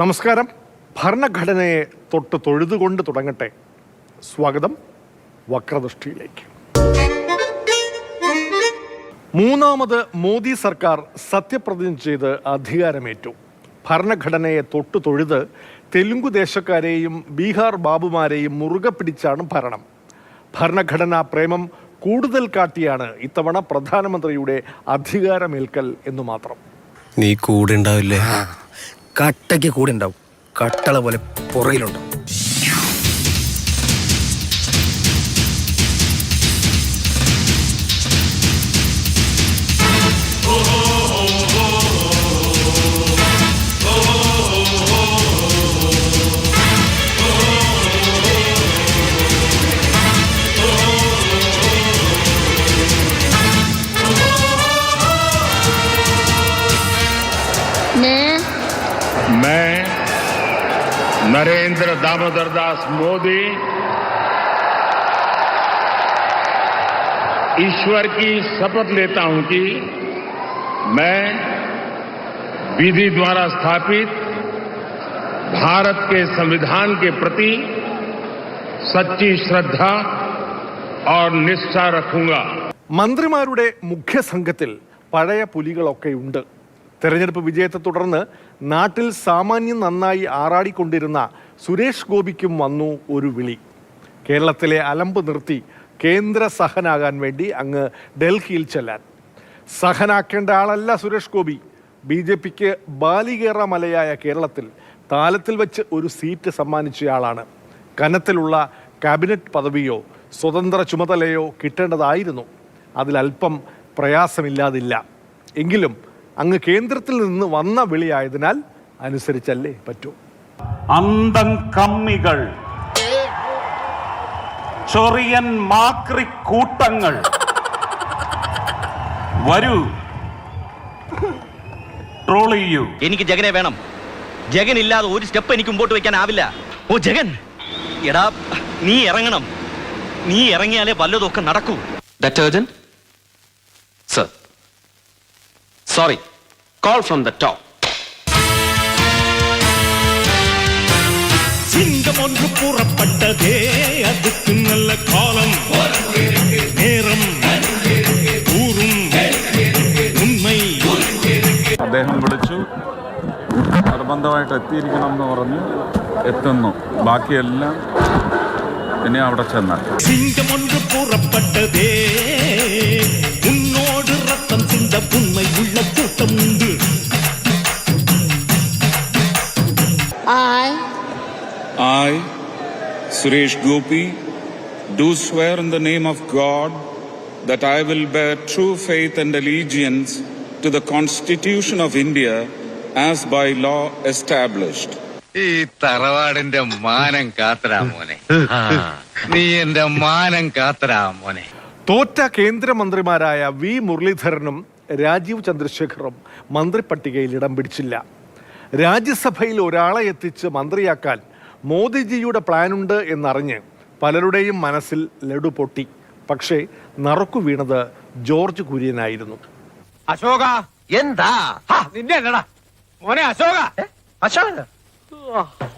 നമസ്കാരം. ഭരണഘടനയെ തൊട്ട് തൊഴുതുകൊണ്ട് തുടങ്ങട്ടെ. സ്വാഗതം വക്രദൃഷ്ടിയിലേക്ക്. മൂന്നാമത് മോദി സർക്കാർ സത്യപ്രതിജ്ഞ ചെയ്ത് അധികാരമേറ്റു. ഭരണഘടനയെ തൊട്ട് തൊഴുത് തെലുങ്കു ദേശക്കാരെയും ബീഹാർ ബാബുമാരെയും മുറുകെ പിടിച്ചാണ് ഭരണം. ഭരണഘടനാ പ്രേമം കൂടുതൽ കാട്ടിയാണ് ഇത്തവണ പ്രധാനമന്ത്രിയുടെ അധികാരമേൽക്കൽ എന്നു മാത്രം. നീ കൂടെ ഉണ്ടാവില്ലേ? കട്ടയ്ക്ക് കൂടെ ഉണ്ടാവും. കട്ടള പോലെ പുറയിലുണ്ടാവും. मैं नरेंद्र दामोदर दास मोदी ईश्वर की शपथ लेता हूं कि मैं विधि द्वारा स्थापित भारत के संविधान के प्रति सच्ची श्रद्धा और निष्ठा रखूंगा. മന്ത്രിമാരുടെ മുഖ്യ സംഘത്തിൽ പഴയ പുലികളൊക്കെയുണ്ട്. തെരഞ്ഞെടുപ്പ് വിജയത്തെ തുടർന്ന് നാട്ടിൽ സാമാന്യം നന്നായി ആറാടിക്കൊണ്ടിരുന്ന സുരേഷ് ഗോപിക്കും വന്നു ഒരു വിളി. കേരളത്തിലെ അലമ്പ് നിർത്തി കേന്ദ്ര സഹനാകാൻ വേണ്ടി അങ്ങ് ഡൽഹിയിൽ ചെല്ലാൻ. സഹനാക്കേണ്ട ആളല്ല സുരേഷ് ഗോപി. BJPക്ക് ബാലികേറ മലയായ കേരളത്തിൽ താലത്തിൽ വെച്ച് ഒരു സീറ്റ് സമ്മാനിച്ചയാളാണ്. കനത്തിലുള്ള കാബിനറ്റ് പദവിയോ സ്വതന്ത്ര ചുമതലയോ കിട്ടേണ്ടതായിരുന്നു. അതിലല്പം പ്രയാസമില്ലാതില്ല. എങ്കിലും അങ്ങ് കേന്ദ്രത്തിൽ നിന്ന് വന്ന വിളിയായതിനാൽ അനുസരിച്ചല്ലേ പറ്റൂ. അന്തം കമ്മികൾ, ചൊറിയൻ മാക്രി കൂട്ടങ്ങൾ വരൂ, ട്രോൾ ചെയ്യൂ. എനിക്ക് ജഗനെ വേണം. ജഗൻ ഇല്ലാതെ ഒരു സ്റ്റെപ്പ് എനിക്ക് മുമ്പോട്ട് വെക്കാനാവില്ല. ഓ ജഗൻ, എടാ നീ ഇറങ്ങണം. നീ ഇറങ്ങിയാലേ വല്ലതൊക്കെ നടക്കൂ. Detergent? Sir. Sorry. Call from the top. சிங்கம் ஒன்று கூறப்பட்டதே, அதுக்கு நல்ல காலம் நேரம் ஊரும் ഉണ്മൈ. അദ്ദേഹം വിളിച്ചു, നിർബന്ധമായിട്ട് എത്തിയിരിക്കണം എന്ന് പറഞ്ഞു. എത്തുന്നു. ബാക്കിയെല്ലാം ഇനി അവിടെ ചെന്നാൽ. சிங்கம் ஒன்று கூறப்பட்டதே, உன்னோடு ரத்தம் சிந்த உண்மை உள்ள கூட்டம் உண்டு. I, Suresh Gopi, do swear in the name of God that I will bear true faith and allegiance to the Constitution of India as by law established. ഈ തറവാടിന്റെ മാനം കാത്തരാ മോനെ. നീ എന്റെ മാനം കാത്തരാ മോനെ. തോറ്റ കേന്ദ്രമന്ത്രിമാരായ V മുരളീധരനും രാജീവ് ചന്ദ്രശേഖറും മന്ത്രിപ്പട്ടികയിൽ ഇടം പിടിച്ചില്ല. രാജ്യസഭയിൽ ഒരാളെ എത്തിച്ച് മന്ത്രിയാക്കാൻ മോദിജിയുടെ പ്ലാനുണ്ട് എന്നറിഞ്ഞ് പലരുടെയും മനസ്സിൽ ലഡു പൊട്ടി. പക്ഷേ നറുക്കു വീണത് ജോർജ് കുര്യനായിരുന്നു. അശോക എന്താ നിന്നെ അല്ലടാ മോനെ. അശോക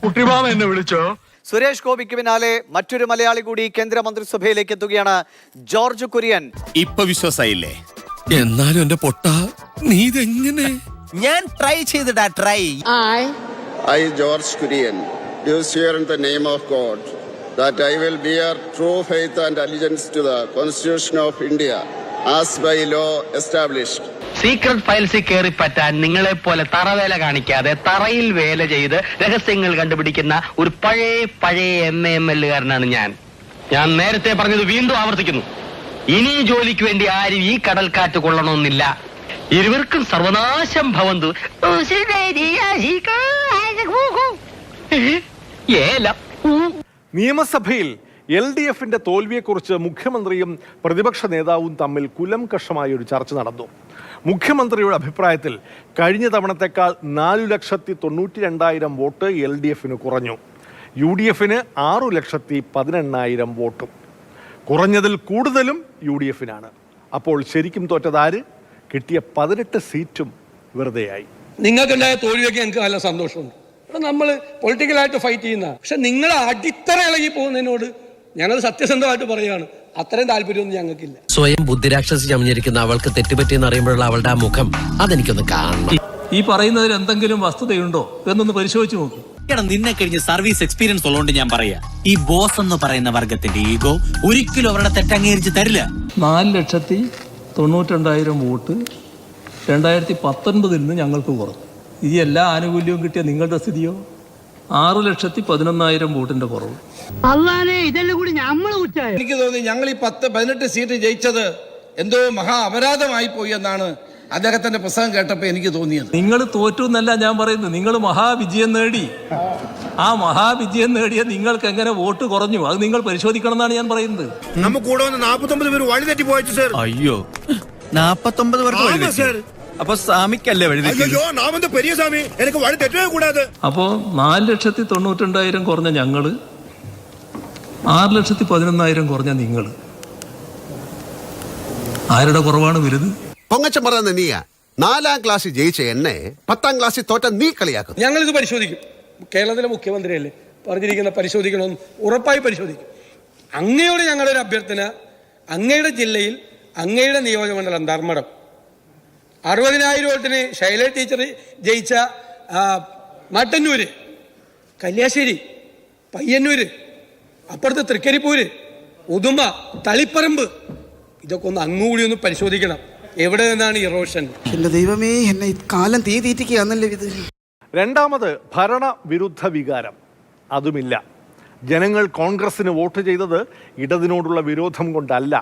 കുട്ടിമാമ എന്നെ വിളിച്ചോ? സുരേഷ് ഗോപിക്ക് പിന്നാലെ മറ്റൊരു മലയാളി കൂടി കേന്ദ്രമന്ത്രിസഭയിലേക്ക് എത്തുകയാണ്, ജോർജ് കുര്യൻ. ഇപ്പൊ വിശ്വാസായില്ലേ? എന്നാലും എന്റെ പൊട്ട നീ ഇതെങ്ങനെ? ഞാൻ ട്രൈ ചെയ്തിടാ. Try. I, George Kurian, do swear in the name of God that I will bear true faith and allegiance to the Constitution of India as by law established. Secret ഫയൽസിൽ കയറി പറ്റാൻ നിങ്ങളെ പോലെ തറവേല കാണിക്കാതെ തറയിൽ വേല ചെയ്ത് രഹസ്യങ്ങൾ കണ്ടുപിടിക്കുന്ന ഒരു പഴയ MAML-കാരനാണ് ഞാൻ. നേരത്തെ പറഞ്ഞത് വീണ്ടും ആവർത്തിക്കുന്നു. ഇനി ജോലിക്ക് വേണ്ടി ആരും ഈ കടൽക്കാറ്റ് കൊള്ളണമെന്നില്ല. ഇരുവർക്കും സർവനാശം ഭവന്തു. നിയമസഭയിൽ LDFന്റെ തോൽവിയെക്കുറിച്ച് മുഖ്യമന്ത്രിയും പ്രതിപക്ഷ നേതാവും തമ്മിൽ കുലംകഷമായ ഒരു ചർച്ച നടന്നു. മുഖ്യമന്ത്രിയുടെ അഭിപ്രായത്തിൽ കഴിഞ്ഞ തവണത്തേക്കാൾ 4,92,000 വോട്ട് LDFന് കുറഞ്ഞു. UDFന് 6,18,000 വോട്ടും. കുറഞ്ഞതിൽ കൂടുതലും UDFനാണ്. അപ്പോൾ ശരിക്കും തോറ്റതാര്? കിട്ടിയ 18 സീറ്റും വെറുതെയായി. നിങ്ങൾക്കുണ്ടായ തോൽവിയൊക്കെ എനിക്ക് നല്ല സന്തോഷമുണ്ട്. നമ്മൾ പൊളിറ്റിക്കലായിട്ട് ഫൈറ്റ് ചെയ്യുന്ന, പക്ഷെ നിങ്ങൾ അടിത്തറ ഇളകി പോകുന്നതിനോട് ഞങ്ങൾ സത്യസന്ധമായിട്ട് പറയുകയാണ്, അത്രയും താല്പര്യമൊന്നും ഞങ്ങൾക്കില്ല. സ്വയം ബുദ്ധിരാക്ഷസി ചമഞ്ഞിരിക്കുന്ന അവൾക്ക് തെറ്റുപറ്റിയെന്ന് അറിയുമ്പോഴുള്ള അവളുടെ ആ മുഖം അതെനിക്കൊന്ന് കാണണം. ഈ പറയുന്നതിൽ എന്തെങ്കിലും വസ്തുതയുണ്ടോ എന്നൊന്ന് പരിശോധിച്ച് നോക്കും. നിന്നെ കഴിഞ്ഞ് സർവീസ് എക്സ്പീരിയൻസ് ഉള്ളതുകൊണ്ട് ഞാൻ പറയാ, ഈ ബോസ് എന്ന് പറയുന്ന വർഗത്തിന്റെ ഈഗോ ഒരിക്കലും അവരുടെ തെറ്റംഗീകരിച്ച് തരില്ല. 4,92,000 വോട്ട് 2019 നിന്ന് ഞങ്ങൾക്ക് കുറഞ്ഞു. ഈ എല്ലാ ആനുകൂല്യവും കിട്ടിയ നിങ്ങളുടെ സ്ഥിതിയോ 6,11,000 വോട്ടിന്റെ കുറവ്. എനിക്ക് തോന്നി ഞങ്ങൾ ഈ 10-18 സീറ്റ് ജയിച്ചത് എന്തോ മഹാ അപരാധമായി പോയി എന്നാണ് അദ്ദേഹത്തിന്റെ പുസ്തകം കേട്ടപ്പോൾ എനിക്ക് തോന്നിയത്. നിങ്ങൾ തോറ്റു എന്നല്ല ഞാൻ പറയുന്നത്, നിങ്ങൾ മഹാവിജയം നേടി. ആ മഹാവിജയം നേടിയ നിങ്ങൾക്ക് എങ്ങനെ വോട്ട് കുറഞ്ഞു അത് നിങ്ങൾ പരിശോധിക്കണം എന്നാണ് ഞാൻ പറയുന്നത്. നമുക്ക് കൂടെ 49 പേര് വഴി തെറ്റി പോയിട്ട് സാർ. അയ്യോ, 49 പേർക്ക് അപ്പൊ സ്വാമിക്കല്ലേ വഴി തെറ്റി? പെരിയ സ്വാമി എനിക്ക് വഴി തെറ്റേ കൂടാതെ. അപ്പോ 4,92,000 കുറഞ്ഞ ഞങ്ങള്, 6,11,000 കുറഞ്ഞ നിങ്ങള്. ആരുടെ കുറവാണ് വലുത്? പൊങ്ങച്ചം പറയുന്ന നീയാ 4ാം ക്ലാസ്സിൽ ജയിച്ച എന്നെ 10ാം ക്ലാസ്സിൽ തോറ്റ നീ കളിയാക്കും. ഞങ്ങളിത് പരിശോധിക്കും. കേരളത്തിലെ മുഖ്യമന്ത്രിയല്ലേ പറഞ്ഞിരിക്കുന്ന, പരിശോധിക്കണമെന്ന് ഉറപ്പായി പരിശോധിക്കും. അങ്ങയോട് ഞങ്ങളുടെ അഭ്യർത്ഥന, അങ്ങയുടെ ജില്ലയിൽ അങ്ങയുടെ നിയോജകമണ്ഡലം ധർമ്മടം 60,000 വോട്ടിന് ശൈല ടീച്ചർ ജയിച്ച മട്ടന്നൂര്, കല്യാശ്ശേരി, പയ്യന്നൂര്, അപ്പുറത്ത് തൃക്കരിപ്പൂര്, ഉദുമ, തളിപ്പറമ്പ്, ഇതൊക്കെ ഒന്ന് അങ്ങുകൂടി ഒന്ന് പരിശോധിക്കണം. എവിടെ നിന്നാണ് ഇറോഷൻ? എന്റെ ദൈവമേ, എന്നെ കാലം തീറ്റിക്കുകയാണല്ലേ ഇത്. രണ്ടാമത് ഭരണവിരുദ്ധ വികാരം അതുമില്ല. ജനങ്ങൾ കോൺഗ്രസിന് വോട്ട് ചെയ്തത് ഇടതിനോടുള്ള വിരോധം കൊണ്ടല്ല,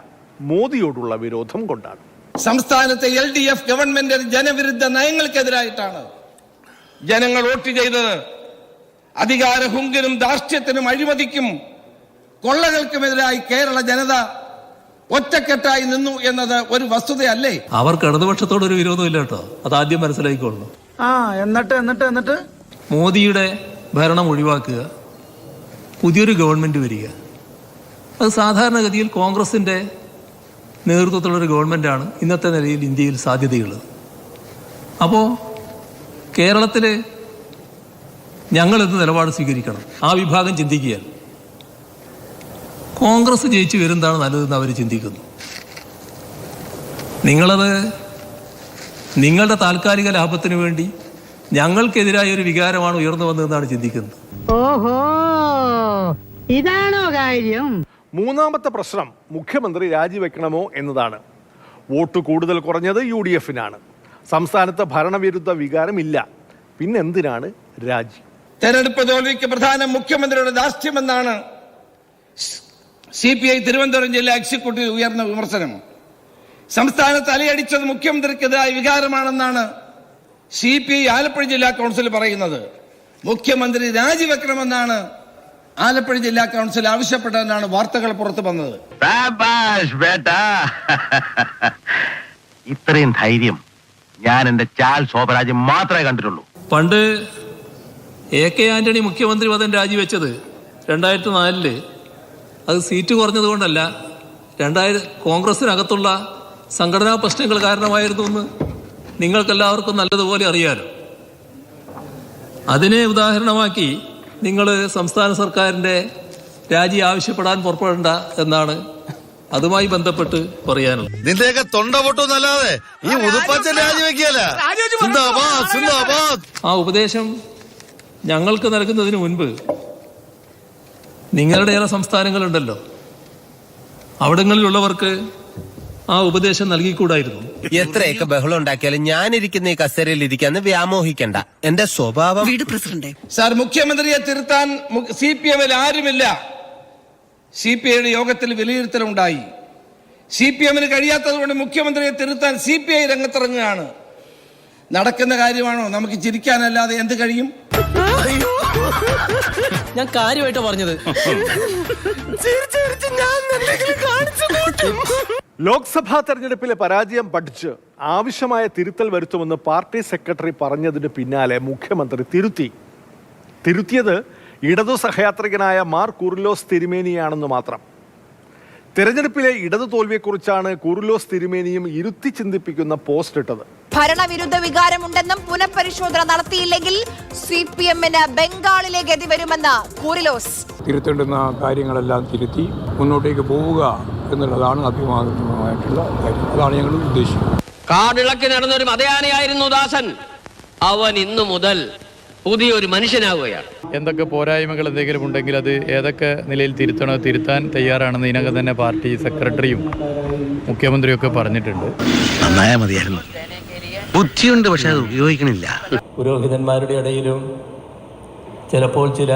മോദിയോടുള്ള വിരോധം കൊണ്ടാണ്. സംസ്ഥാനത്തെ LDF ഗവൺമെന്റ് ജനവിരുദ്ധ നയങ്ങൾക്കെതിരായിട്ടാണ് ജനങ്ങൾ വോട്ട് ചെയ്തത്. അധികാര ഹുങ്കിനും ധാർഷ്ട്യത്തിനും അഴിമതിക്കും കൊള്ളകൾക്കുമെതിരായി കേരള ജനത ഒറ്റക്കെട്ടായി നിന്നു എന്നത് ഒരു വസ്തുതയല്ലേ? അവർക്ക് ഇടതുപക്ഷത്തോടൊരു വിരോധമില്ല കേട്ടോ, അതാദ്യം മനസ്സിലാക്കിക്കൊള്ളു. എന്നിട്ട് മോദിയുടെ ഭരണം ഒഴിവാക്കുക, പുതിയൊരു ഗവൺമെന്റ് വരിക, അത് സാധാരണഗതിയിൽ കോൺഗ്രസിന്റെ നേതൃത്വത്തിലുള്ളൊരു ഗവൺമെന്റാണ് ഇന്നത്തെ നിലയിൽ ഇന്ത്യയിൽ സാധ്യതയുള്ളത്. അപ്പോൾ കേരളത്തിൽ ഞങ്ങളെന്ത് നിലപാട് സ്വീകരിക്കണം? ആ വിഭാഗം ചിന്തിക്കുക. കോൺഗ്രസ് ജയിച്ചു വരുന്നതാണ് നല്ലതെന്ന് അവർ ചിന്തിക്കുന്നു. നിങ്ങളത് നിങ്ങളുടെ താൽക്കാലിക ലാഭത്തിന് വേണ്ടി ഞങ്ങൾക്കെതിരായ ഒരു വികാരമാണ് ഉയർന്നു വന്നതെന്നാണ് ചിന്തിക്കുന്നത്. ഓഹോ, ഇതാണോ കാര്യം? മൂന്നാമത്തെ പ്രശ്നം മുഖ്യമന്ത്രി രാജിവെക്കണമോ എന്നതാണ്. വോട്ട് കൂടുതൽ കുറഞ്ഞത് UDF-നാണ്. സംസ്ഥാനത്ത് ഭരണവിരുദ്ധ വികാരമില്ല, പിന്നെന്തിനാണ് രാജി? തെരഞ്ഞെടുപ്പ് തോൽവിക്ക് പ്രധാനം മുഖ്യമന്ത്രിയുടെ ധാർഷ്ട്യമെന്നാണ് CPI തിരുവനന്തപുരം ജില്ലാ എക്സിക്യൂട്ടീവ് ഉയർന്ന വിമർശനം. സംസ്ഥാനത്ത് അലയടിച്ചത് മുഖ്യമന്ത്രിക്കെതിരായ വികാരമാണെന്നാണ് CPI ആലപ്പുഴ ജില്ലാ കൗൺസിൽ പറയുന്നത്. മുഖ്യമന്ത്രി രാജിവെക്കണമെന്നാണ് ആലപ്പുഴ ജില്ലാ കൗൺസിൽ ആവശ്യപ്പെട്ടതെന്നാണ് വാർത്തകൾ പുറത്തു വന്നത്. ഇത്രയും ധൈര്യം ഞാൻ എന്റെ ചാൽ ശോഭരാജ്യം മാത്രമേ കണ്ടിട്ടുള്ളൂ. പണ്ട് AK ആന്റണി മുഖ്യമന്ത്രി പദം രാജിവെച്ചത് 2004 അത് സീറ്റ് കുറഞ്ഞത് കൊണ്ടല്ല, കോൺഗ്രസിനകത്തുള്ള സംഘടനാ പ്രശ്നങ്ങൾ കാരണമായിരുന്നു എന്ന് നിങ്ങൾക്കെല്ലാവർക്കും നല്ലതുപോലെ അറിയാലോ. അതിനെ ഉദാഹരണമാക്കി നിങ്ങൾ സംസ്ഥാന സർക്കാരിൻ്റെ രാജി ആവശ്യപ്പെടാൻ പുറപ്പെടേണ്ട എന്നാണ് അതുമായി ബന്ധപ്പെട്ട് പറയാനുള്ളത്. നിന്റെയൊക്കെ തൊണ്ട പൊട്ടൊന്നല്ലാതെ ഈ ഉതുപ്പച്ച രാജിവെക്കല. ആ ഉപദേശം ഞങ്ങൾക്ക് നൽകുന്നതിന് മുൻപ് നിങ്ങളുടെ ചില സംസ്ഥാനങ്ങളുണ്ടല്ലോ, അവിടങ്ങളിലുള്ളവർക്ക് ആ ഉപദേശം നൽകിക്കൂടായിരുന്നു. എത്രയൊക്കെ ബഹളം ഉണ്ടാക്കിയാലും ഞാനിരിക്കുന്ന ഈ കസേരയിൽ ഇരിക്കാന്ന് വ്യാമോഹിക്കണ്ട, എന്റെ സ്വഭാവം. സാർ, മുഖ്യമന്ത്രിയെ തിരുത്താൻ CPM-ൽ ആരുമില്ല. CPI-യുടെ യോഗത്തിൽ വിലയിരുത്തലുണ്ടായി. CPM-ന് കഴിയാത്തത് കൊണ്ട് മുഖ്യമന്ത്രിയെ തിരുത്താൻ CPI രംഗത്തിറങ്ങുകയാണ്. നടക്കുന്ന കാര്യമാണോ? നമുക്ക് ചിരിക്കാനല്ലാതെ എന്ത് കഴിയും? ഞാൻ കാര്യമായിട്ട് പറഞ്ഞത്. ലോക്സഭാ തെരഞ്ഞെടുപ്പിലെ പരാജയം പഠിച്ച് ആവശ്യമായ തിരുത്തൽ വരുത്തുമെന്ന് പാർട്ടി സെക്രട്ടറി പറഞ്ഞതിന് പിന്നാലെ മുഖ്യമന്ത്രി തിരുത്തിയത് ഇടതു സഹയാത്രികനായ മാർ കുറിലോസ് തിരുമേനിയാണെന്ന് മാത്രം. തെരഞ്ഞെടുപ്പിലെ ഇടതു തോൽവിയെക്കുറിച്ചാണ് കൂറിലോസ് തിരുമേനിയും ഇരുത്തി ചിന്തിപ്പിക്കുന്ന പോസ്റ്റ് ഇട്ടത്. ഭരണവിരുദ്ധ വികാരമുണ്ടെന്നും പുനഃപരിശോധന നടത്തിയില്ലെങ്കിൽ CPM-ന് ബംഗാളിലെ ഗതി വരുമെന്ന് കൂറിലോസ്. തിരുത്തേണ്ടുന്ന കാര്യങ്ങളെല്ലാം തിരുത്തി മുന്നോട്ടേക്ക് പോവുക എന്നുള്ളതാണ് അഭിമാനമായിട്ടുള്ള കാര്യം. അതാണ് ഞങ്ങൾ ഉദ്ദേശിക്കുന്നത്. കാടിളക്കി നടന്നൊരു മതയാനയായിരുന്നു ദാസൻ. അവൻ ഇന്നു മുതൽ പുതിയൊരു മനുഷ്യനാവുകയാണ്. എന്തൊക്കെ പോരായ്മകൾ എന്തെങ്കിലും ഉണ്ടെങ്കിൽ അത് ഏതൊക്കെ നിലയിൽ തിരുത്താൻ തയ്യാറാണെന്ന് ഇതിനകം തന്നെ പാർട്ടി സെക്രട്ടറിയും മുഖ്യമന്ത്രിയും ഒക്കെ പറഞ്ഞിട്ടുണ്ട്. നന്നായാ മതിയായിരുന്നു. ബുദ്ധിയുണ്ട്, പക്ഷെ അത് ഉപയോഗിക്കണില്ല. പുരോഹിതന്മാരുടെ ഇടയിലും ചിലപ്പോൾ ചില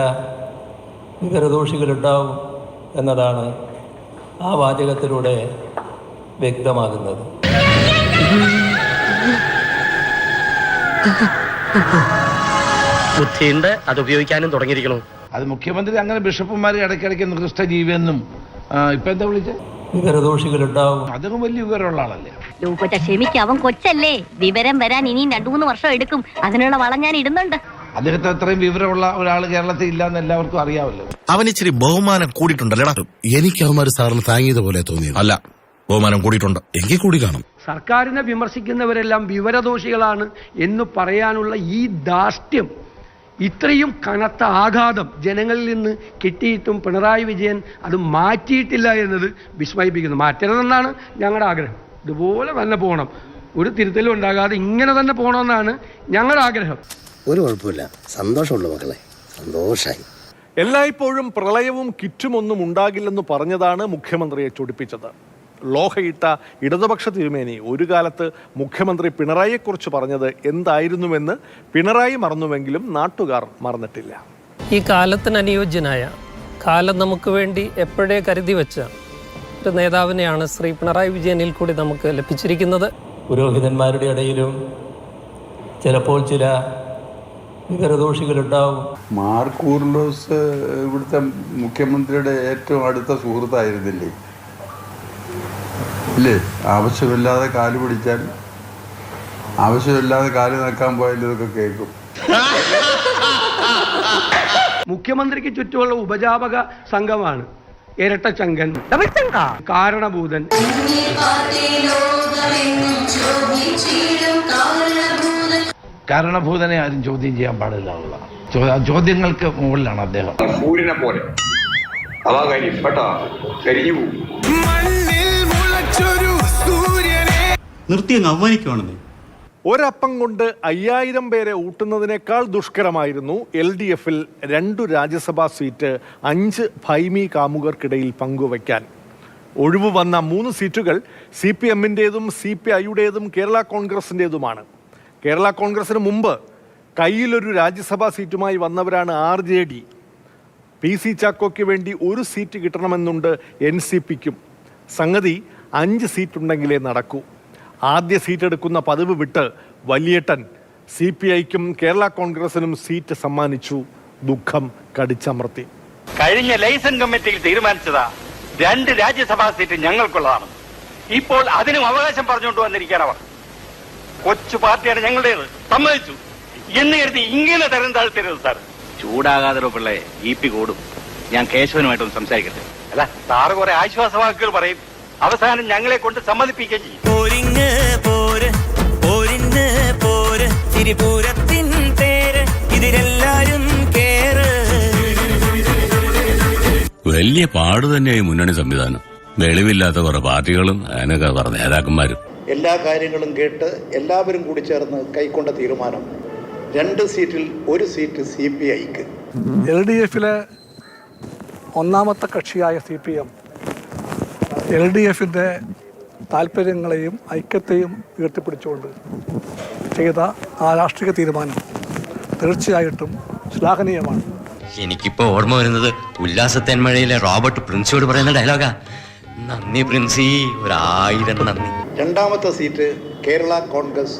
വിവരദോഷികളുണ്ടാവും എന്നതാണ് ആ വാചകത്തിലൂടെ വ്യക്തമാകുന്നത്. ബുദ്ധിയുണ്ട്, അത് ഉപയോഗിക്കാനും തുടങ്ങിയിരിക്കണു. അത് മുഖ്യമന്ത്രി അങ്ങനെ ബിഷപ്പുമാരെ ഇടയ്ക്കിടയ്ക്ക് നിർദ്ദിഷ്ട ജീവിയെന്നും ഇപ്പൊ എന്താ വിളിച്ചത്, വിവരദോഷികളുണ്ടാവും. അദ്ദേഹം വലിയ വിവരമുള്ള ആളല്ലേ. ക്ഷമിക്കും, അവൻ കൊച്ചല്ലേ, വിവരം വരാൻ ഇനിയും 2-3 വർഷം എടുക്കും. അതിനുള്ള വളം ഞാൻ ഇടുന്നുണ്ട്. അദ്ദേഹത്തെ അത്രയും വിവരമുള്ള ഒരാൾ കേരളത്തിൽ ഇല്ലാന്ന് എല്ലാവർക്കും അറിയാമല്ലോ. അവൻ ഇച്ചിരി ബഹുമാനം കൂടിയിട്ടുണ്ടല്ലേടാ. എനിക്ക് അവന്മാര് സാറിന് താങ്ങിയത് പോലെ തോന്നിയത് അല്ല, ബഹുമാനം കൂടിയിട്ടുണ്ട്, എങ്കിൽ കൂടി കാണും. സർക്കാരിനെ വിമർശിക്കുന്നവരെല്ലാം വിവരദോഷികളാണ് എന്ന് പറയാനുള്ള ഈ ധാർഷ്ട്യം, ഇത്രയും കനത്ത ആഘാതം ജനങ്ങളിൽ നിന്ന് കിട്ടിയിട്ടും പിണറായി വിജയൻ അത് മാറ്റിയിട്ടില്ല എന്നത് വിസ്മയിപ്പിക്കുന്നു. മാറ്റരുതെന്നാണ് ഞങ്ങളുടെ ആഗ്രഹം. ഇതുപോലെ തന്നെ പോകണം, ഒരു തിരുത്തലും ഉണ്ടാകാതെ ഇങ്ങനെ തന്നെ പോകണമെന്നാണ് ഞങ്ങളുടെ ആഗ്രഹം. ഒരു കുഴപ്പമില്ല, സന്തോഷമുള്ളൂ മക്കളെ, സന്തോഷായി. എല്ലായ്പ്പോഴും പ്രളയവും കിറ്റുമൊന്നും ഉണ്ടാകില്ലെന്ന് പറഞ്ഞതാണ് മുഖ്യമന്ത്രിയെ ചൊടിപ്പിച്ചത്. ലോഹയിട്ട ഇടതുപക്ഷ തിരുമേനി ഒരു കാലത്ത് മുഖ്യമന്ത്രി പിണറായിയെക്കുറിച്ച് പറഞ്ഞത് എന്തായിരുന്നുവെന്ന് പിണറായി മറന്നുവെങ്കിലും നാട്ടുകാർ മറന്നിട്ടില്ല. ഈ കാലത്തിന് അനുയോജ്യനായ, കാലം നമുക്ക് വേണ്ടി എപ്പോഴേ കരുതി വെച്ച ഒരു നേതാവിനെയാണ് ശ്രീ പിണറായി വിജയനിൽ കൂടി നമുക്ക് ലഭിച്ചിരിക്കുന്നത്. പുരോഹിതന്മാരുടെ ഇടയിലും ചിലപ്പോൾ ചില വിവരദോഷികളുണ്ടാവും. മാർ കൂറിലോസ് ഇവിടുത്തെ മുഖ്യമന്ത്രിയുടെ ഏറ്റവും അടുത്ത സുഹൃത്തായിരുന്നില്ലേ? ഇല്ലേ? ആവശ്യമില്ലാതെ കാല് പിടിച്ചാൽ, ആവശ്യമില്ലാതെ കാല് നക്കാൻ പോയാൽ ഇതൊക്കെ കേൾക്കും. മുഖ്യമന്ത്രിക്ക് ചുറ്റുമുള്ള ഉപജാപക സംഘമാണ് ഇരട്ടച്ചങ്കൻ, കാരണഭൂതൻ. കാരണഭൂതനെ ആരും ചോദ്യം ചെയ്യാൻ പാടില്ല. ചോദ്യങ്ങൾക്ക് മുകളിലാണ് അദ്ദേഹം. സൂര്യനെ പോലെ അതാ കാര്യം കേട്ടോ, കരിഞ്ഞു പോകും. നിർത്തിയങ്ങ് അവമാനിക്കുവാണെന്നേ. ഒരപ്പം കൊണ്ട് 5000 പേരെ ഊട്ടുന്നതിനേക്കാൾ ദുഷ്കരമായിരുന്നു LDF-ൽ 2 രാജ്യസഭാ സീറ്റ് 5 ഭൈമി കാമുകർക്കിടയിൽ പങ്കുവയ്ക്കാൻ. ഒഴിവ് വന്ന 3 സീറ്റുകൾ CPM-ൻ്റേതും CPI-യുടേതും കേരള കോൺഗ്രസിൻ്റേതുമാണ്. കേരള കോൺഗ്രസിന് മുമ്പ് കയ്യിലൊരു രാജ്യസഭാ സീറ്റുമായി വന്നവരാണ് RJD. PC ചാക്കോയ്ക്ക് വേണ്ടി 1 സീറ്റ് കിട്ടണമെന്നുണ്ട് NCPക്കും. സംഗതി 5 സീറ്റുണ്ടെങ്കിലേ നടക്കൂ. ആദ്യ സീറ്റ് എടുക്കുന്ന പതിവ് വിട്ട് വലിയേട്ടൻ CPI-ക്കും കേരള കോൺഗ്രസിനും സീറ്റ് സമ്മാനിച്ചു. ദുഃഖം കടിച്ചമർത്തി. കഴിഞ്ഞ ലൈസൺ കമ്മിറ്റിയിൽ തീരുമാനിച്ചതാ 2 രാജ്യസഭാ സീറ്റ് ഞങ്ങൾക്കുള്ളതാണ്. ഇപ്പോൾ അതിനും അവകാശം പറഞ്ഞുകൊണ്ട് വന്നിരിക്കുകയാണ് അവർ. കൊച്ചു പാർട്ടിയാണ് ഞങ്ങളുടേത്, സമ്മതിച്ചു എന്ന് കരുതി ഇങ്ങനെ തരം താഴ്ത്തരുത് സാർ. ചൂടാകാതെ പിള്ളേ, EP കൂടും. ഞാൻ കേശവനുമായിട്ടൊന്ന് സംസാരിക്കട്ടെ. അല്ല, സാറ് കുറെ ആശ്വാസവാക്കുകൾ പറയും, അവസാനം ഞങ്ങളെ കൊണ്ട് സമ്മതിപ്പിക്കുകയും ചെയ്യും. വലിയ പാട് തന്നെയായി മുന്നണി സംവിധാനം. വെളിവില്ലാത്ത കുറെ പാർട്ടികളും അതിനൊക്കെ കുറെ നേതാക്കന്മാരും. എല്ലാ കാര്യങ്ങളും കേട്ട് എല്ലാവരും കൂടി ചേർന്ന് കൈക്കൊണ്ട തീരുമാനം 2 സീറ്റിൽ 1 സീറ്റ് CPI-ക്ക്. LDF-ലെ ഒന്നാമത്തെ കക്ഷിയായ CPM LDF-ന്റെ താല്പര്യങ്ങളെയും ഐക്യത്തെയും ഉയർത്തിപ്പിടിച്ചുകൊണ്ട് ചെയ്ത ആ രാഷ്ട്രീയ തീരുമാനം തീർച്ചയായിട്ടും ശ്ലാഘനീയമാണ്. എനിക്കിപ്പോ ഓർമ്മ വരുന്നത് ഉല്ലാസത്തേന്മഴയിലെ റോബർട്ട് പ്രിൻസിയോട് പറയുന്ന ഡയലോഗാ, നന്ദി പ്രിൻസി, 1000 നന്ദി. രണ്ടാമത്തെ സീറ്റ് കേരള കോൺഗ്രസ്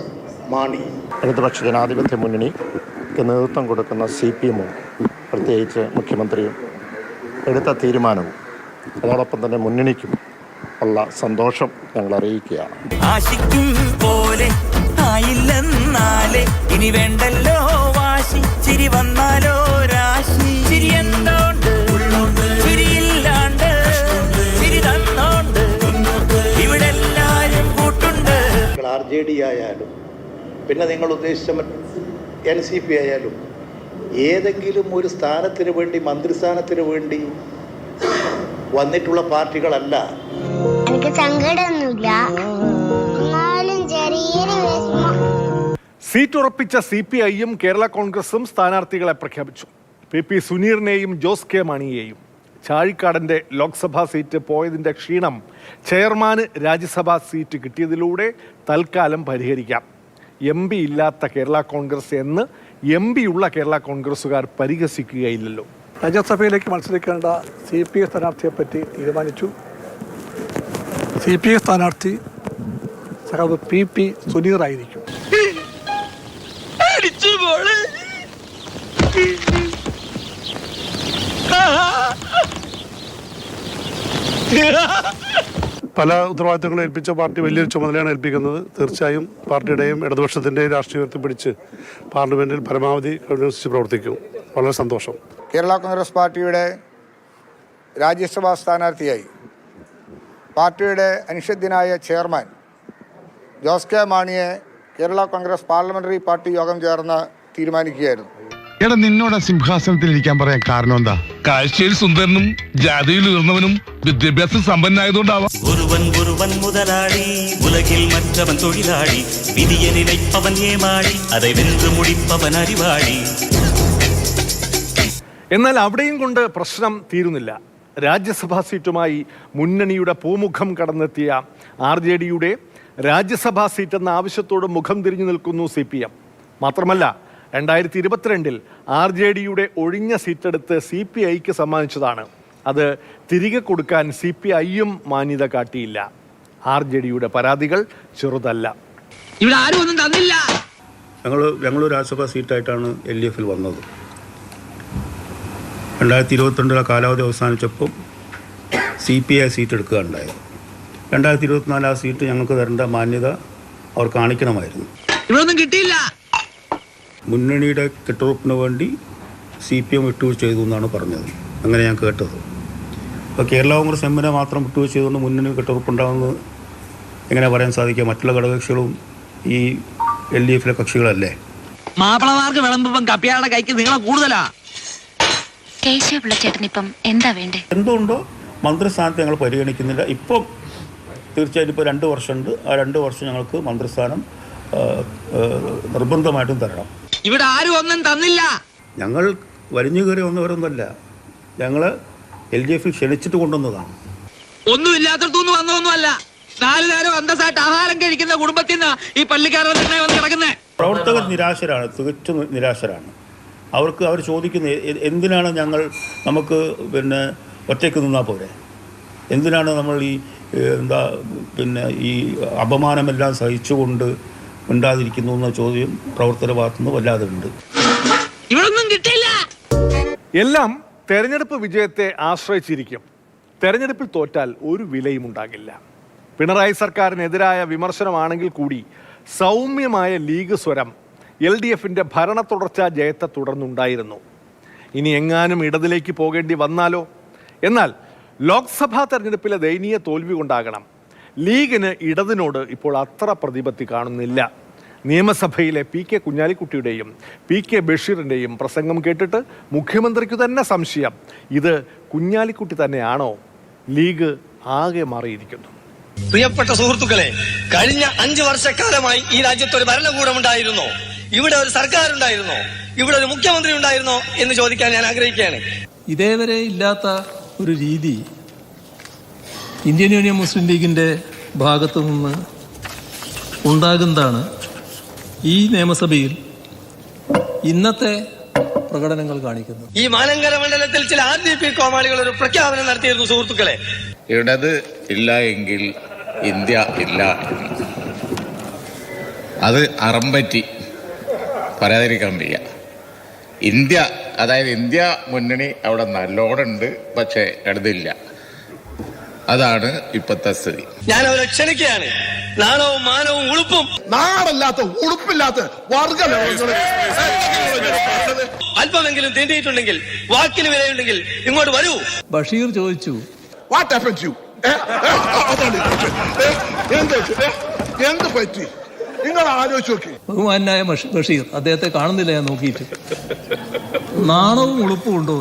മാണി. ഇടതുപക്ഷ ജനാധിപത്യ മുന്നണിക്ക് നേതൃത്വം കൊടുക്കുന്ന CPM-ഉം പ്രത്യേകിച്ച് മുഖ്യമന്ത്രിയും എടുത്ത തീരുമാനവും അതോടൊപ്പം തന്നെ മുന്നണിക്കും ഉള്ള സന്തോഷം ഞങ്ങൾ അറിയിക്കുകയാണ്. ആശിക്കും പോലെ ആയില്ലെന്നാലേ ഇനി വേണ്ടല്ലോ വാശി, ചിരി വന്നാലോ രാശി, ചിരി എന്തോണ്ട് ചിരിയില്ലാണ്ട് ചിരി തന്നോ ആയാലും പിന്നെ നിങ്ങൾ ഉദ്ദേശിച്ച NCP ആയാലും ഏതെങ്കിലും ഒരു സ്ഥാനത്തിന് വേണ്ടി, മന്ത്രിസ്ഥാനത്തിന് വേണ്ടി വന്നിട്ടുള്ള പാർട്ടികളല്ല. എനിക്ക് സങ്കടമൊന്നുമില്ല, എന്നാലും ചെറിയൊരു വിഷമം. സീറ്റ് ഉറപ്പിച്ച CPIയും കേരള കോൺഗ്രസും സ്ഥാനാർത്ഥികളെ പ്രഖ്യാപിച്ചു. PP സുനീറിനെയും ജോസ് കെ മാണിയെയും. ചാഴിക്കാടൻ്റെ ലോക്സഭാ സീറ്റ് പോയതിൻ്റെ ക്ഷീണം ചെയർമാന് രാജ്യസഭാ സീറ്റ് കിട്ടിയതിലൂടെ തൽക്കാലം പരിഹരിക്കാം. MP ഇല്ലാത്ത കേരള കോൺഗ്രസ് എന്ന് MP ഉള്ള കേരള കോൺഗ്രസുകാർ പരിഹസിക്കുകയില്ലല്ലോ. രാജ്യസഭയിലേക്ക് മത്സരിക്കേണ്ട CPI സ്ഥാനാർത്ഥിയെ പറ്റി തീരുമാനിച്ചു. CPI സ്ഥാനാർത്ഥി സഖാവ് PP സുനീർ ആയിരിക്കും. പല ഉത്തരവാദിത്തങ്ങളും ഏൽപ്പിച്ച പാർട്ടി വലിയൊരു ചുമതലയാണ് ഏൽപ്പിക്കുന്നത്. തീർച്ചയായും പാർട്ടിയുടെയും ഇടതുപക്ഷത്തിൻ്റെയും രാഷ്ട്രീയ ഉയർത്തിപ്പിടിച്ച് പാർലമെൻറ്റിൽ പരമാവധി കമ്മ്യൂണിസ്റ്റ് പ്രവർത്തിക്കും. വളരെ സന്തോഷം. കേരള കോൺഗ്രസ് പാർട്ടിയുടെ രാജ്യസഭാ സ്ഥാനാർത്ഥിയായി പാർട്ടിയുടെ അനിഷേധ്യനായ ചെയർമാൻ ജോസ് കെ മാണിയെ കേരള കോൺഗ്രസ് പാർലമെന്ററി പാർട്ടി യോഗം ചേർന്ന് തീരുമാനിക്കുകയായിരുന്നു. എടാ, നിന്നോട് സിംഹാസനത്തിൽ ഇരിക്കാൻ പറയാൻ കാരണം എന്താ? കാഴ്ചയിൽ സുന്ദരനും ജാതിയിൽ ഉയർന്നവനും വിദ്യാഭ്യാസം സമ്പന്നായതുകൊണ്ടാവാം. ഒരുവൻ മുതലാളി, ഉലകിൽ മറ്റവൻ തൊഴിലാളി, വിധിയെ നിனைப்பவன் ஏமாளி, அதை வென்று முடிப்பவன் அறிவாளി. എന്നാൽ അവിടെയും കൊണ്ട് പ്രശ്നം തീരുന്നില്ല. രാജ്യസഭാ സീറ്റുമായി മുന്നണിയുടെ പൂമുഖം കടന്നെത്തിയ RJDയുടെ രാജ്യസഭാ സീറ്റ് എന്ന ആവശ്യത്തോട് മുഖം തിരിഞ്ഞു നിൽക്കുന്നു CPM. മാത്രമല്ല 2022 RJDയുടെ ഒഴിഞ്ഞ സീറ്റെടുത്ത് CPIക്ക് സമ്മാനിച്ചതാണ്. അത് തിരികെ കൊടുക്കാൻ CPIയും മാന്യത കാട്ടിയില്ല. RJDയുടെ പരാതികൾ ചെറുതല്ല. ഇവിടെ ആരും ഒന്നും തന്നില്ല. ഞങ്ങൾ രാജ്യസഭാ സീറ്റായിട്ടാണ് LDFൽ വന്നത്. 2022 കാലാവധി അവസാനിച്ചപ്പോൾ CPI സീറ്റ് എടുക്കുകയുണ്ടായത്. 2024 ആ സീറ്റ് ഞങ്ങൾക്ക് തരേണ്ട മാന്യത അവർ കാണിക്കണമായിരുന്നു. ഇവിടൊന്നും കിട്ടിയില്ല. മുന്നണിയുടെ കെട്ടുറപ്പിന് വേണ്ടി CPM വിട്ടുവീഴ്ച ചെയ്തു എന്നാണ് പറഞ്ഞത്. അങ്ങനെ ഞാൻ കേട്ടത്. അപ്പോൾ കേരള കോൺഗ്രസ് എമ്മിനെ മാത്രം വിട്ടുവീഴ്ച ചെയ്തുകൊണ്ട് മുന്നണി കെട്ടുറപ്പുണ്ടാകുന്നത് എങ്ങനെ പറയാൻ സാധിക്കുക? മറ്റുള്ള ഘടകകക്ഷികളും ഈ LDFലെ കക്ഷികളല്ലേ? മാപ്പിളമാർക്ക് വിളമ്പുമ്പം കപ്പിയാളുടെ കൈക്ക് നീളം കൂടുതലാ. ചേട്ടനിപ്പം എന്താ വേണ്ടേ? എന്തുകൊണ്ടോ മന്ത്രിസ്ഥാനത്ത് ഞങ്ങൾ പരിഗണിക്കുന്നില്ല. ഇപ്പം തീർച്ചയായിട്ടും ഇപ്പോൾ 2 വർഷമുണ്ട്. ആ 2 വർഷം ഞങ്ങൾക്ക് മന്ത്രിസ്ഥാനം നിർബന്ധമായിട്ടും തരണം. ഇവിടെ ആരും ഒന്നും തന്നില്ല. ഞങ്ങൾ വലിഞ്ഞു കയറി വന്നവരൊന്നുമല്ല. ഞങ്ങൾ LDFൽ ക്ഷണിച്ചിട്ട് കൊണ്ടുവന്നതാണ്. ഒന്നുമില്ലാത്തടത്തുനിന്ന് വന്നതൊന്നുമല്ല. 4 നേരം അന്തസ്സായിട്ട് ആഹാരം കഴിക്കുന്ന കുടുംബത്തിൽ നിന്ന് ഈ പള്ളിക്കാരൻ തന്നെ വന്ന് കിടക്കുന്നത്. പ്രവർത്തകർ നിരാശരാണ്, തികച്ചും നിരാശരാണ്. അവർ ചോദിക്കുന്നത് എന്തിനാണ് നമുക്ക് ഒറ്റയ്ക്ക് നിന്നാൽ പോരെ? എന്തിനാണ് നമ്മൾ ഈ അപമാനമെല്ലാം സഹിച്ചുകൊണ്ട് ഉണ്ടാതിരിക്കുന്നു എന്ന ചോദ്യം പ്രവർത്തകരുടെ ഭാഗത്തുനിന്ന് വല്ലാതെ ഉണ്ട്. എല്ലാം തെരഞ്ഞെടുപ്പ് വിജയത്തെ ആശ്രയിച്ചിരിക്കും. തെരഞ്ഞെടുപ്പിൽ തോറ്റാൽ ഒരു വിലയും ഉണ്ടാകില്ല. പിണറായി സർക്കാരിനെതിരായ വിമർശനമാണെങ്കിൽ കൂടി സൗമ്യമായ ലീഗ് സ്വരം LDFിൻ്റെ ഭരണ തുടർച്ചാ ജയത്തെ തുടർന്നുണ്ടായിരുന്നു. ഇനി എങ്ങാനും ഇടതിലേക്ക് പോകേണ്ടി വന്നാലോ? എന്നാൽ ലോക്സഭാ തെരഞ്ഞെടുപ്പിലെ ദയനീയ തോൽവി കൊണ്ടാകണം ലീഗിന് ഇടതിനോട് ഇപ്പോൾ അത്ര പ്രതിപത്തി കാണുന്നില്ല. നിയമസഭയിലെ PK കുഞ്ഞാലിക്കുട്ടിയുടെയും PK ബഷീറിൻ്റെയും പ്രസംഗം കേട്ടിട്ട് മുഖ്യമന്ത്രിക്ക് തന്നെ സംശയം, ഇത് കുഞ്ഞാലിക്കുട്ടി തന്നെയാണോ? ലീഗ് ആകെ മാറിയിരിക്കുന്നു. പ്രിയപ്പെട്ട സുഹൃത്തുക്കളെ, കഴിഞ്ഞ 5 വർഷക്കാലമായി ഈ രാജ്യത്ത് ഒരു ഭരണകൂടം ഉണ്ടായിരുന്നോ? ഇവിടെ ഒരു സർക്കാർ ഉണ്ടായിരുന്നോ? ഇവിടെ ഒരു മുഖ്യമന്ത്രി ഉണ്ടായിരുന്നോ എന്ന് ചോദിക്കാൻ ഞാൻ ആഗ്രഹിക്കുകയാണ്. ഇതേവരെ ഇല്ലാത്ത ഒരു രീതി ഇന്ത്യൻ യൂണിയൻ മുസ്ലിം ലീഗിൻ്റെ ഭാഗത്തു നിന്ന് ഉണ്ടാകുന്നതാണ് ഈ നിയമസഭയിൽ ഇന്നത്തെ പ്രകടനങ്ങൾ കാണിക്കുന്നത്. ഈ മാനങ്കര മണ്ഡലത്തിൽ ചില RDP കോമാളികൾ ഒരു പ്രഖ്യാപനം നടത്തിയിരുന്നു സുഹൃത്തുക്കളെ. ഇടത് ഇല്ല എങ്കിൽ ഇന്ത്യ ഇല്ല. അത് അറമ്പറ്റി പറയാതിരിക്കാൻ വയ്യ. ഇന്ത്യ മുന്നണി അവിടെ നല്ലോണുണ്ട്, പക്ഷെ ഇടതില്ല. അതാണ് ഇപ്പോഴത്തെ സ്ഥിതി. ഞാൻ അവരെ ക്ഷണിക്കുകയാണ്. നാണവും മാനവും ഉളുപ്പും നാടല്ലാത്ത ഉളുപ്പില്ലാത്ത വർഗ അല്പമെങ്കിലും തീണ്ടിയിട്ടുണ്ടെങ്കിൽ, വാക്കിന് വിലയുണ്ടെങ്കിൽ ഇങ്ങോട്ട് വരൂ. ബഷീർ ചോദിച്ചു, വാട്ട് ഹാപ്പൻഡ് യു? എന്ത് പറ്റി? നിങ്ങൾ ആലോചിച്ച് നോക്കി. ബഹുമാനായ ബഷീർ, അദ്ദേഹത്തെ കാണുന്നില്ല ഞാൻ നോക്കിയിട്ട്. നാണവും ഉളുപ്പും ഉണ്ടോ?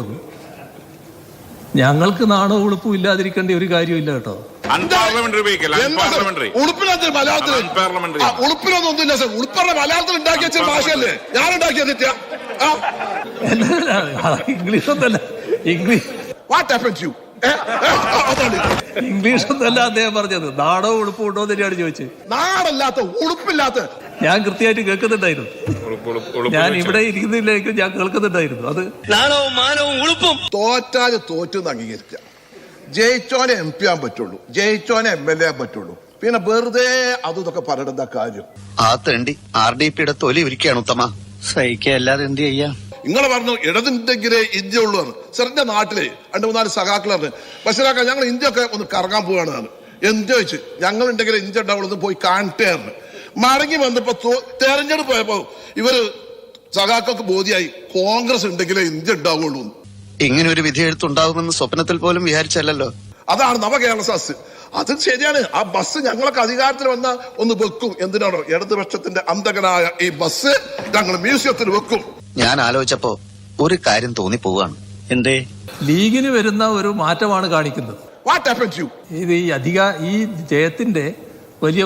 ഞങ്ങൾക്ക് നാണവും ഉളുപ്പും ഇല്ലാതിരിക്കേണ്ട ഒരു കാര്യമില്ല കേട്ടോ. ഉളുപ്പിലൊന്നുമില്ല സർ. ഉളുപ്പറ മലയാളത്തിൽ ഉണ്ടാക്കി വെച്ച ഭാഷയല്ലേ ഞാൻ ഉണ്ടാക്കിയത്. ഇംഗ്ലീഷ് ഒന്നല്ല, ഇംഗ്ലീഷ് ഒന്നല്ല അദ്ദേഹം പറഞ്ഞത്. നാടോ ഉളുപ്പും ഉണ്ടോ എന്ന് തന്നെയാണ് ചോദിച്ചത്. നാടല്ലാത്ത ഉളുപ്പില്ലാത്ത ഞാൻ കൃത്യമായിട്ട് കേൾക്കുന്നുണ്ടായിരുന്നു. ഞാൻ ഇവിടെ ഇരിക്കുന്നില്ലെങ്കിൽ ഞാൻ കേൾക്കുന്നുണ്ടായിരുന്നു. അത് നാണവും മാനവും ഉളുപ്പും. തോറ്റാല് തോറ്റു അംഗീകരിക്കുക. ജയിച്ചോനെ MP ആൻ പറ്റുള്ളൂ, ജയിച്ചോനെ MLA ആൻ പറ്റുള്ളൂ. പിന്നെ വെറുതെ അതും ഇതൊക്കെ പറയേണ്ട കാര്യം. ആ തേണ്ടി RDPയുടെ തൊലി ഒരിക്കലാണ് ഉത്തമ. സഹിക്കല്ലാതെ എന്ത് ചെയ്യാം? നിങ്ങൾ പറഞ്ഞു ഇടതുണ്ടെങ്കിലേ ഇന്ത്യ ഉള്ളൂ. സാറിന്റെ നാട്ടിലെ 2-3 സഖാക്കൾ പറഞ്ഞു, ബഷീറാക്ക ഞങ്ങൾ ഇന്ത്യ ഒക്കെ ഒന്ന് കറങ്ങാൻ പോവാണ്. എന്ത് ചോദിച്ചു? ഞങ്ങൾ ഉണ്ടെങ്കിൽ ഇന്ത്യ ഉണ്ടാവുള്ളൂ, പോയി കാണട്ടെ. മടങ്ങി വന്നപ്പോ തെരഞ്ഞെടുപ്പ് പോയപ്പോ ഇവര് സഖാക്കൾക്ക് ബോധ്യായി കോൺഗ്രസ് ഉണ്ടെങ്കിലേ ഇന്ത്യ ഉണ്ടാവുള്ളൂ. ഇങ്ങനെ ഒരു വിധി എഴുത്തുണ്ടാവുമെന്ന് സ്വപ്നത്തിൽ പോലും വിചാരിച്ചല്ലോ. അതാണ് നവകേരള സദസ്. അത് ശരിയാണ്. ആ ബസ് ഞങ്ങളൊക്കെ അധികാരത്തിൽ വന്ന ഒന്ന് വെക്കും. എന്തിനാണോ? ഇടതുപക്ഷത്തിന്റെ അന്തകനായ ഈ ബസ് ഞങ്ങൾ മ്യൂസിയത്തിൽ വെക്കും. ഞാൻ ആലോചിച്ചപ്പോ ഒരു കാര്യം തോന്നിപ്പോവാണ്. എന്തേ? ലീഗിന് വരുന്ന ഒരു മാറ്റമാണ് കാണിക്കുന്നത്. ഇത് ഈ ജയത്തിന്റെ വലിയ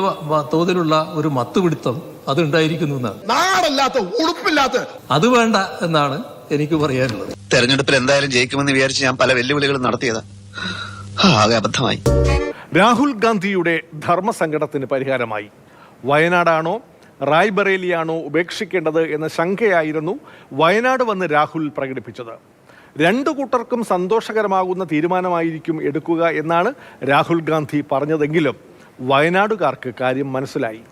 തോതിലുള്ള ഒരു മത്തുപിടുത്തം അതുണ്ടായിരിക്കുന്നു എന്നാണ്. നാടല്ലാത്ത ഉളുപ്പില്ലാത്ത അത് വേണ്ട എന്നാണ് എനിക്ക് പറയാനുള്ളത്. തെരഞ്ഞെടുപ്പിൽ എന്തായാലും ജയിക്കുമെന്ന് വിചാരിച്ച് ഞാൻ പല വെല്ലുവിളികളും നടത്തിയതാ. ആകെ അബദ്ധമായി. രാഹുൽ ഗാന്ധിയുടെ ധർമ്മസങ്കടത്തിന് പരിഹാരമായി. വയനാടാണോ റായ്ബറേലിയാണോ ഉപേക്ഷിക്കേണ്ടത് എന്ന ശങ്കയായിരുന്നു വയനാട് വന്ന് രാഹുൽ പ്രകടിപ്പിച്ചത്. രണ്ടു കൂട്ടർക്കും സന്തോഷകരമാകുന്ന തീരുമാനമായിരിക്കും എടുക്കുക എന്നാണ് രാഹുൽ ഗാന്ധി പറഞ്ഞതെങ്കിലും വയനാടുകാർക്ക് കാര്യം മനസ്സിലായി.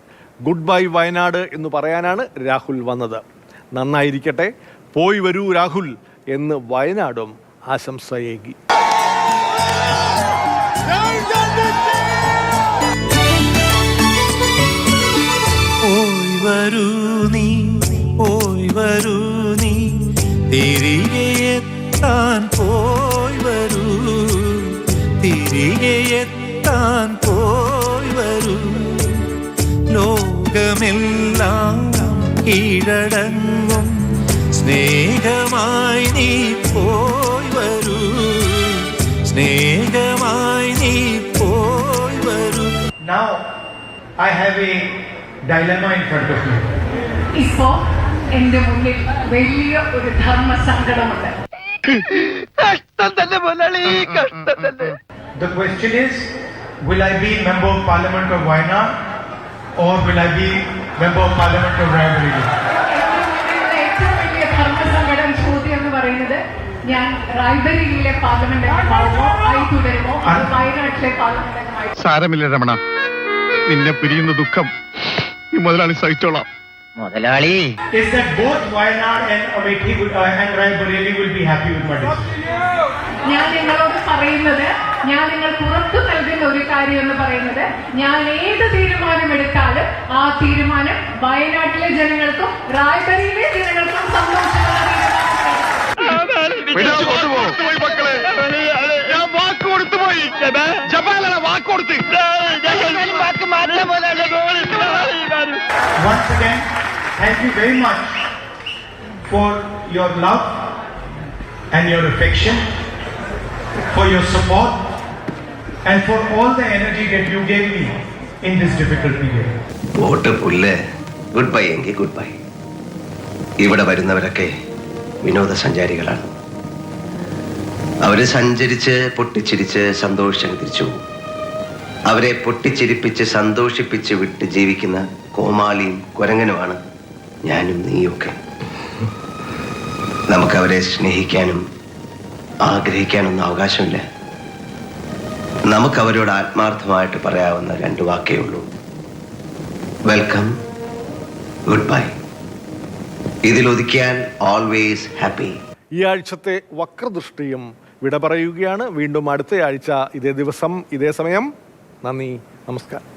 ഗുഡ് ബൈ വയനാട് എന്ന് പറയാനാണ് രാഹുൽ വന്നത്. നന്നായിരിക്കട്ടെ, പോയി വരൂ രാഹുൽ എന്ന് വയനാടും ആശംസയേകി. പോയി വരൂ നീ, പോയി വരൂ നീ, തിരികെ എത്താൻ പോയി വരൂ, തിരികെ എത്താൻ പോയി വരൂ. ലോകമെല്ലാം കീഴടങ്ങും സ്നേഹമായി നീ പോയി വരൂ, സ്നേഹമായി നീ പോയി വരൂ. Now I have a dilemma in front of me. ഇപ്പോ എന്റെ മുന്നിൽ വലിയ ഒരു ധർമ്മസങ്കടമുണ്ട്. The question is, will I be member of parliament of Wayanad or will I be member of parliament of Raebareli? ഏറ്റവും വലിയ ധർമ്മസങ്കടം ചോദ്യം എന്ന് പറയുന്നത്, ഞാൻ റായ്ബറേലിയിലെ പാർലമെന്റ് അംഗമാവുമോ ആയി തുടരുമോ അത് വയനാട്ടിലെ പാർലമെന്റ് അംഗമായി. സാരമില്ല രമണ, നിന്നെ പിരിയുന്ന ദുഃഖം ഈ മുതലാളി സഹിച്ചോളാം. മുതലാളി, is that both Wayanad and Amethi and Raebareli will be happy with my decision? ഞാൻ നിങ്ങളോട് പറയുന്നത്, ഞാൻ നിങ്ങൾക്ക് ഉറപ്പു നൽകുന്ന ഒരു കാര്യം എന്ന് പറയുന്നത്, ഞാൻ ഏത് തീരുമാനമെടുത്താലും ആ തീരുമാനം വയനാട്ടിലെ ജനങ്ങൾക്കും റായ്ബറേലിയിലെ ജനങ്ങൾക്കും സന്തോഷമുള്ള Once again, thank you very much for your love and your affection, for your support and for all the energy that you gave me in this difficult period. Vote പുല്ല്. ഗുഡ് ബൈ എങ്കിൽ good bye. ഇവിടെ വരുന്നവരൊക്കെ വിനോദസഞ്ചാരികളാണ്. അവര് സഞ്ചരിച്ച് പൊട്ടിച്ചിരിച്ച് സന്തോഷം തിരിച്ചു പോകും. അവരെ പൊട്ടിച്ചിരിപ്പിച്ച് സന്തോഷിപ്പിച്ച് വിട്ട് ജീവിക്കുന്ന കോമാളിയും കുരങ്ങനുമാണ് ഞാനും നീയൊക്കെ. നമുക്കവരെ സ്നേഹിക്കാനും ആഗ്രഹിക്കാനൊന്നും അവകാശമില്ല. നമുക്കവരോട് ആത്മാർത്ഥമായിട്ട് പറയാവുന്ന 2 വാക്കേ ഉള്ളൂ: വെൽക്കം, ഗുഡ് ബൈ. ഇതിലൊതുക്കിയാൽ ഓൾവേസ് ഹാപ്പി. ഈ ആഴ്ചത്തെ വക്രദൃഷ്ടിയും വിട പറയുകയാണ്. വീണ്ടും അടുത്ത ആഴ്ച ഇതേ ദിവസം ഇതേ സമയം. നന്ദി, നമസ്കാരം.